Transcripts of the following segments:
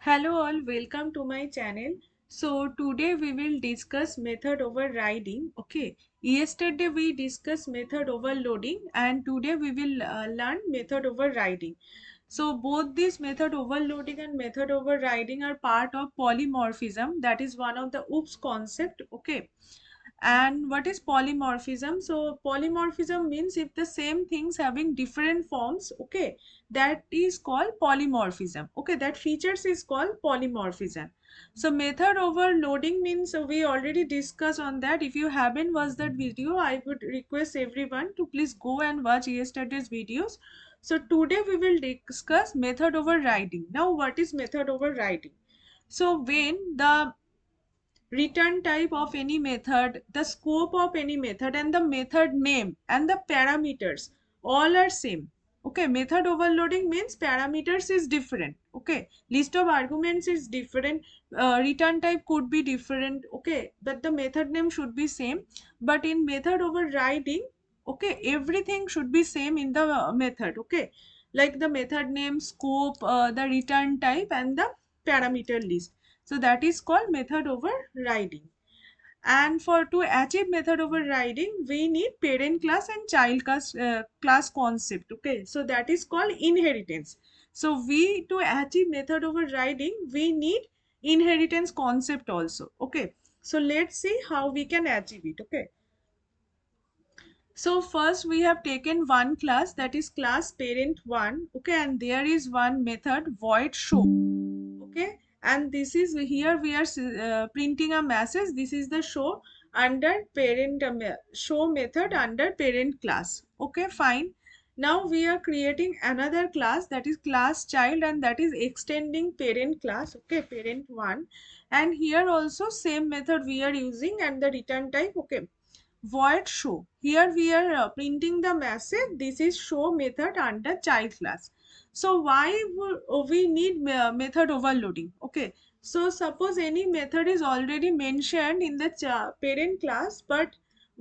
Hello all, welcome to my channel. So today we will discuss method overriding. Okay, yesterday we discussed method overloading and today we will learn method overriding. So both this method overloading and method overriding are part of polymorphism. That is one of the OOPS concept. Okay, and what is polymorphism? So polymorphism means if the same things having different forms, okay, that is called polymorphism. Okay, that features is called polymorphism. So method overloading means we already discussed on that. If you haven't watched that video, I would request everyone to please go and watch yesterday's videos. So today we will discuss method overriding. Now what is method overriding? So when the return type of any method, the scope of any method, and the method name and the parameters all are same. Okay, method overloading means parameters is different. Okay, list of arguments is different, return type could be different. Okay, but the method name should be same. But in method overriding, okay, everything should be same in the method. Okay, like the method name, scope, the return type, and the parameter list. So that is called method overriding. And for to achieve method overriding, we need parent class and child class concept. Okay, so that is called inheritance. So we to achieve method overriding, we need inheritance concept also. Okay, so let's see how we can achieve it. Okay, so first we have taken one class, that is class parent 1. Okay, and there is one method void show. Okay, and this is here we are printing a message. This is the show under parent show method under parent class. Okay, fine. Now we are creating another class, that is class child, and that is extending parent class. Okay, parent 1, and here also same method we are using and the return type. Okay, void show. Here we are printing the message. This is show method under child class. So why we need method overloading? Okay, so suppose any method is already mentioned in the parent class, but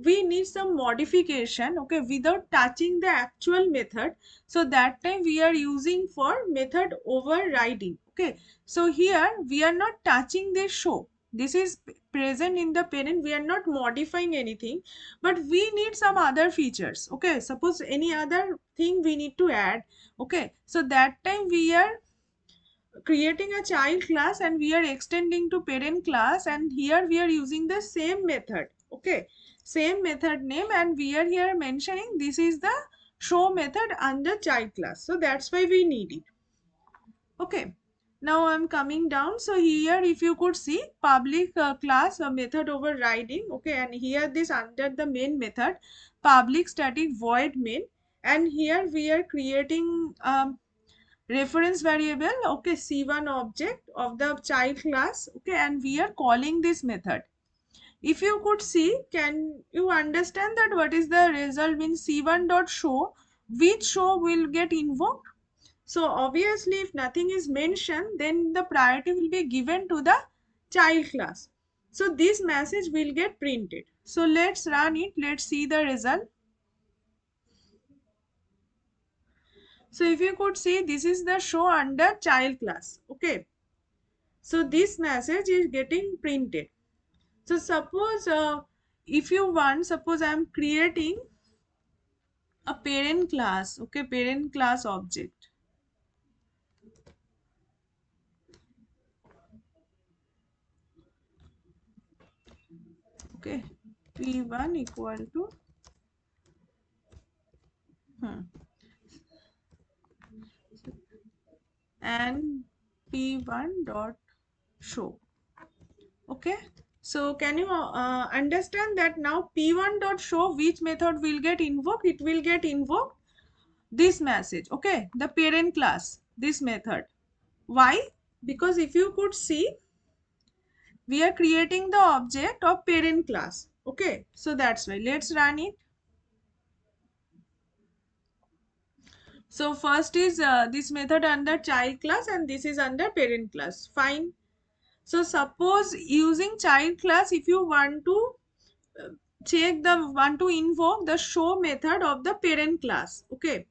we need some modification, okay, without touching the actual method. So that time we are using for method overriding. Okay, so here we are not touching this show. This is present in the parent. We are not modifying anything, but we need some other features. Okay, suppose any other thing we need to add. Okay, so that time we are creating a child class and we are extending to parent class, and here we are using the same method. Okay, same method name, and we are here mentioning this is the show method under child class. So that's why we need it. Okay, now I'm coming down. So here if you could see public class method overriding. Okay, and here this under the main method public static void main, and here we are creating reference variable. Okay, c1 object of the child class. Okay, and we are calling this method. If you could see, can you understand that what is the result? Means c1 dot show, which show will get invoked? So obviously if nothing is mentioned, then the priority will be given to the child class. So this message will get printed. So let's run it. Let's see the result. So if you could see, this is the show under child class. Okay, so this message is getting printed. So suppose if you want, suppose I am creating a parent class. Okay, parent class object. Okay, p1 equal to and p1 dot show. Okay, so can you understand that now p1 dot show, which method will get invoked? It will get invoked this message. Okay, the parent class, this method. Why? Because if you could see, we are creating the object of parent class. Okay, so that's why. Let's run it. So first is this method under child class and this is under parent class. Fine. So suppose using child class, if you want to want to invoke the show method of the parent class. Okay,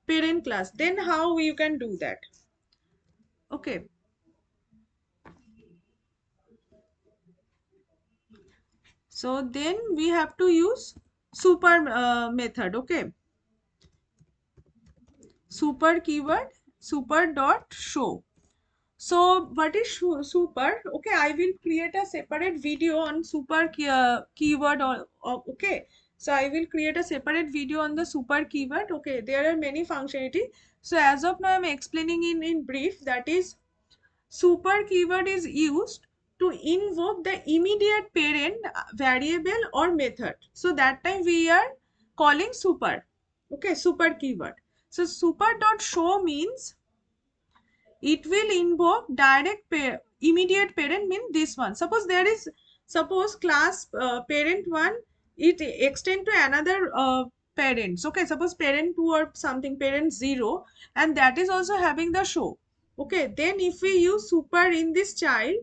parent class, then how you can do that? Okay, So then we have to use super method. Okay, super keyword, super dot show. So what is super? Okay, I will create a separate video on super keyword or okay. So I will create a separate video on the super keyword. Okay, there are many functionality. So as of now, I'm explaining in brief. That is, super keyword is used to invoke the immediate parent variable or method. So that time we are calling super. Okay, super keyword. So super dot show means it will invoke direct immediate parent, mean this one. Suppose there is, suppose class parent one, it extend to another parents. Okay, suppose parent 2 or something, parent 0, and that is also having the show. Okay, then if we use super in this child,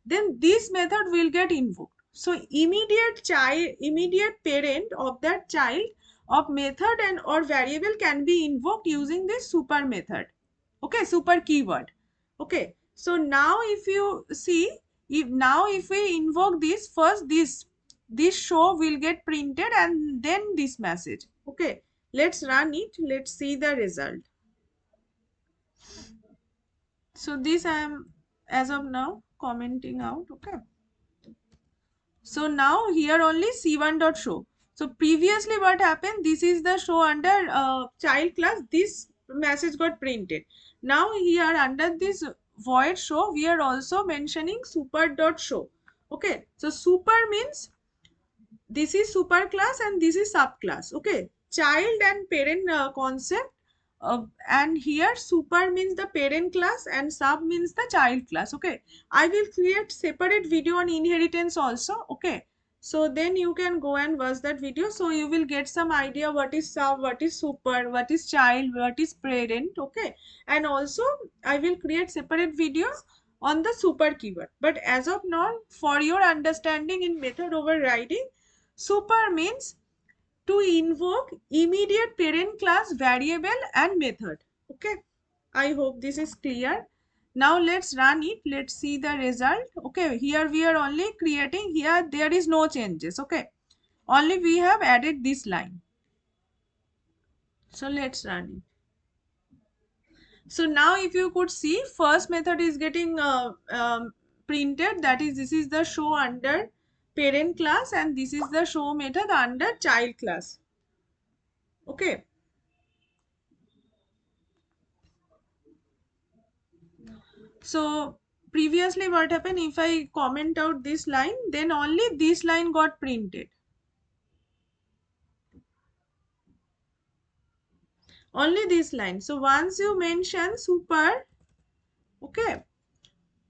then this method will get invoked. So immediate child, immediate parent of that child of method and or variable can be invoked using this super method. Okay, super keyword. Okay, so now if you see, if we invoke this, first this show will get printed and then this message. Okay, let's run it, let's see the result. So this I am as of now commenting out. Okay, so now here only c1 dot show. So previously what happened, this is the show under child class, this message got printed. Now here under this void show we are also mentioning super dot show. Okay, so super means this is super class and this is subclass. Okay, child and parent concept, and here super means the parent class and sub means the child class. Okay, I will create separate video on inheritance also. Okay, so then you can go and watch that video, so you will get some idea what is sub, what is super, what is child, what is parent. Okay, and also I will create separate video on the super keyword. But as of now, for your understanding, in method overriding, super means to invoke immediate parent class variable and method. Okay, I hope this is clear. Now let's run it, let's see the result. Okay, here we are only creating, here there is no changes. Okay, only we have added this line. So let's run it. So now if you could see, first method is getting printed, that is, this is the show under parent class and this is the show method under child class. Okay, so previously what happened, if I comment out this line, then only this line got printed, only this line. So once you mention super, okay,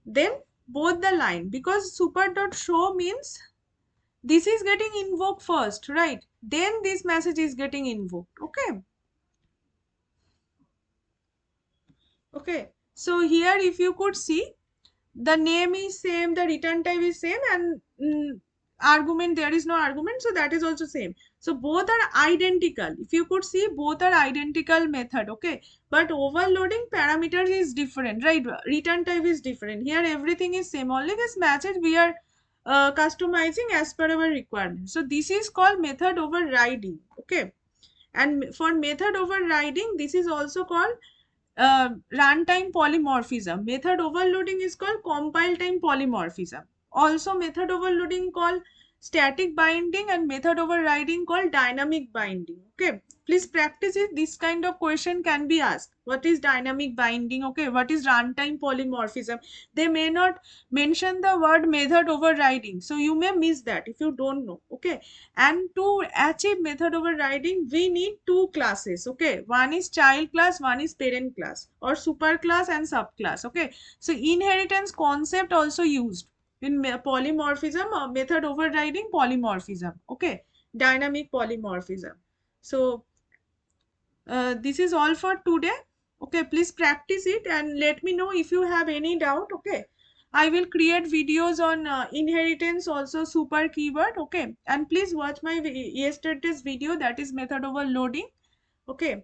then both the line, because super dot show means this is getting invoked first, right, then this message is getting invoked. Okay, okay, so here if you could see, the name is same, the return type is same, and argument, there is no argument, so that is also same. So both are identical. If you could see, both are identical method. Okay, but overloading parameters is different, right, return type is different. Here everything is same, only this message we are customizing as per our requirement. So this is called method overriding. Okay, and for method overriding, this is also called runtime polymorphism. Method overloading is called compile time polymorphism. Also method overloading called static binding and method overriding called dynamic binding. Okay, please practice it. This kind of question can be asked. What is dynamic binding? Okay, what is runtime polymorphism? They may not mention the word method overriding, so you may miss that if you don't know. Okay, and to achieve method overriding, we need two classes. Okay, one is child class, one is parent class, or super class and subclass. Okay, so inheritance concept also used in polymorphism or method overriding polymorphism. Okay, dynamic polymorphism. So this is all for today. Okay, please practice it and let me know if you have any doubt. Okay, I will create videos on inheritance, also super keyword. Okay, and please watch my yesterday's video, that is method overloading. Okay,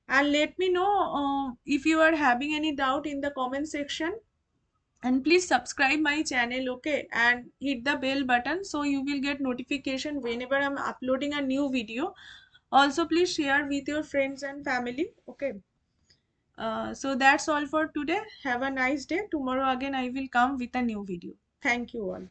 and let me know if you are having any doubt in the comment section. and please subscribe my channel, okay, and hit the bell button so you will get notification whenever I'm uploading a new video. Also please share with your friends and family, okay. So that's all for today. Have a nice day. Tomorrow again I will come with a new video. Thank you all.